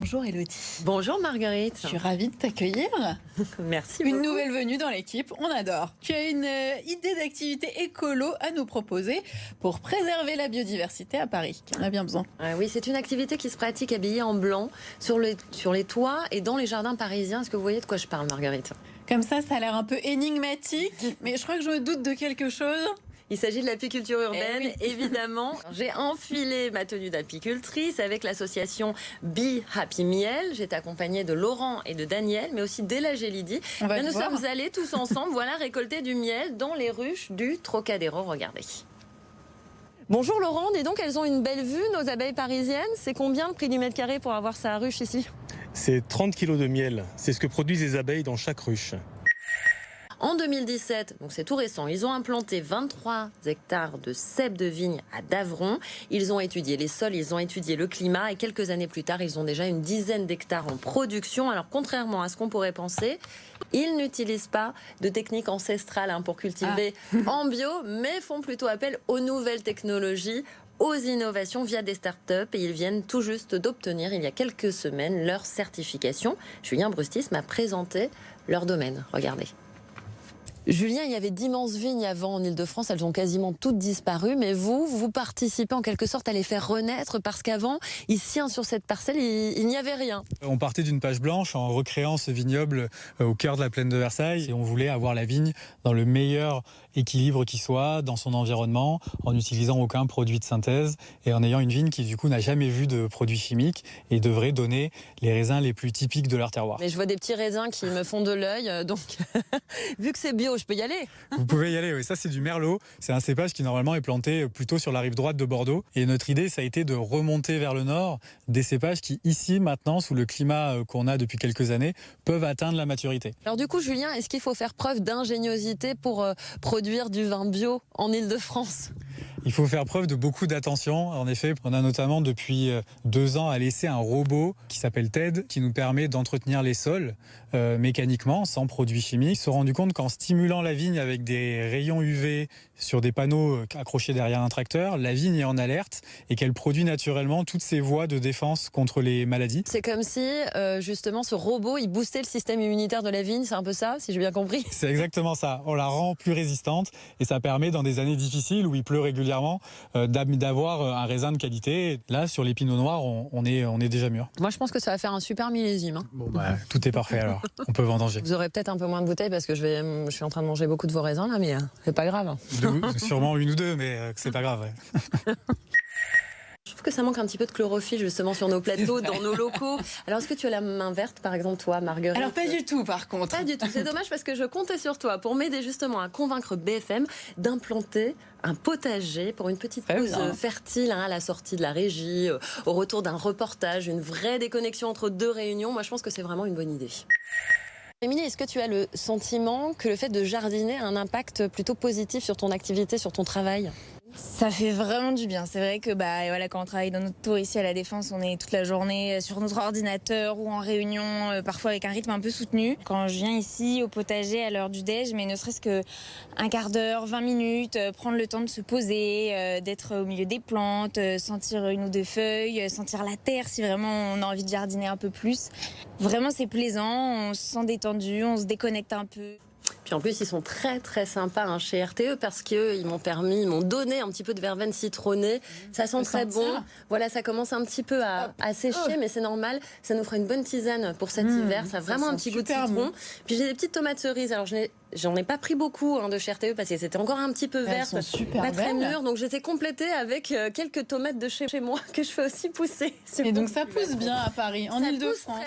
Bonjour Elodie. Bonjour Marguerite. Je suis ravie de t'accueillir. Merci Une beaucoup. nouvelle venue dans l'équipe, on adore. Tu as une idée d'activité écolo à nous proposer pour préserver la biodiversité à Paris, qui en a bien besoin. Oui, c'est une activité qui se pratique habillée en blanc sur les toits et dans les jardins parisiens. Est-ce que vous voyez de quoi je parle, Marguerite? Comme ça a l'air un peu énigmatique, mais je crois que je me doute de quelque chose. Il s'agit de l'apiculture urbaine, oui. Évidemment. J'ai enfilé ma tenue d'apicultrice avec l'association Bee Happy Miel. J'étais accompagnée de Laurent et de Daniel, mais aussi d'Ella Gélidi. Nous sommes allés tous ensemble récolter du miel dans les ruches du Trocadéro. Regardez. Bonjour Laurent, dis donc, elles ont une belle vue, nos abeilles parisiennes. C'est combien le prix du mètre carré pour avoir sa ruche ici? C'est 30 kg de miel. C'est ce que produisent les abeilles dans chaque ruche. En 2017, donc c'est tout récent, ils ont implanté 23 hectares de cèpes de vigne à Davron. Ils ont étudié les sols, ils ont étudié le climat et quelques années plus tard, ils ont déjà une dizaine d'hectares en production. Alors contrairement à ce qu'on pourrait penser, ils n'utilisent pas de techniques ancestrales pour cultiver en bio, mais font plutôt appel aux nouvelles technologies, aux innovations via des startups, et ils viennent tout juste d'obtenir il y a quelques semaines leur certification. Julien Brustis m'a présenté leur domaine. Regardez. Julien, il y avait d'immenses vignes avant en Ile-de-France, elles ont quasiment toutes disparu, mais vous participez en quelque sorte à les faire renaître parce qu'avant, ici, sur cette parcelle, il n'y avait rien. On partait d'une page blanche en recréant ce vignoble au cœur de la plaine de Versailles et on voulait avoir la vigne dans le meilleur équilibre qui soit, dans son environnement, en n'utilisant aucun produit de synthèse et en ayant une vigne qui du coup n'a jamais vu de produits chimiques et devrait donner les raisins les plus typiques de leur terroir. Mais je vois des petits raisins qui me font de l'œil, donc vu que c'est bio, je peux y aller. Vous pouvez y aller, oui. Ça c'est du merlot. C'est un cépage qui normalement est planté plutôt sur la rive droite de Bordeaux. Et notre idée, ça a été de remonter vers le nord des cépages qui ici, maintenant, sous le climat qu'on a depuis quelques années, peuvent atteindre la maturité. Alors du coup, Julien, est-ce qu'il faut faire preuve d'ingéniosité pour produire du vin bio en Ile-de-France ? Il faut faire preuve de beaucoup d'attention. En effet, on a notamment depuis 2 ans à laisser un robot qui s'appelle TED, qui nous permet d'entretenir les sols mécaniquement, sans produits chimiques. Ils se sont rendus compte qu'en stimulant la vigne avec des rayons UV sur des panneaux accrochés derrière un tracteur, la vigne est en alerte et qu'elle produit naturellement toutes ces voies de défense contre les maladies. C'est comme si, justement, ce robot, il boostait le système immunitaire de la vigne, c'est un peu ça, si j'ai bien compris? C'est exactement ça. On la rend plus résistante et ça permet, dans des années difficiles où il pleut régulièrement, d'avoir un raisin de qualité. Là, sur les pinots noirs, on est déjà mûr. Moi, je pense que ça va faire un super millésime. Bon, tout est parfait alors. On peut vendanger. Vous aurez peut-être un peu moins de bouteilles parce que je suis en train de manger beaucoup de vos raisins là, mais c'est pas grave. Sûrement 1 ou 2, mais c'est pas grave. Ouais. Je trouve que ça manque un petit peu de chlorophylle justement sur nos plateaux, dans nos locaux. Alors est-ce que tu as la main verte par exemple toi, Marguerite? Alors pas du tout par contre. Pas du tout, c'est dommage parce que je comptais sur toi pour m'aider justement à convaincre BFM d'implanter un potager pour une petite pause fertile à la sortie de la régie, au retour d'un reportage, une vraie déconnexion entre 2 réunions. Moi je pense que c'est vraiment une bonne idée. Émilie, est-ce que tu as le sentiment que le fait de jardiner a un impact plutôt positif sur ton activité, sur ton travail? Ça fait vraiment du bien. C'est vrai que quand on travaille dans notre tour ici à la Défense, on est toute la journée sur notre ordinateur ou en réunion, parfois avec un rythme un peu soutenu. Quand je viens ici au potager à l'heure du déj, mais ne serait-ce que un quart d'heure, 20 minutes, prendre le temps de se poser, d'être au milieu des plantes, sentir 1 ou 2 feuilles, sentir la terre si vraiment on a envie de jardiner un peu plus. Vraiment c'est plaisant, on se sent détendu, on se déconnecte un peu. Puis en plus, ils sont très très sympas chez RTE parce qu'ils m'ont donné un petit peu de verveine citronnée. Ça sent très bon. Voilà, ça commence un petit peu à sécher, mais c'est normal. Ça nous fera une bonne tisane pour cet hiver. Ça a vraiment un petit goût de citron. Bon. Puis j'ai des petites tomates cerises. Alors j'en ai pas pris beaucoup de chez RTE parce que c'était encore un petit peu vert, pas très mûr. Donc je les ai complétées avec quelques tomates de chez moi que je fais aussi pousser. Et donc ça pousse bien à Paris, en Ile-de-France.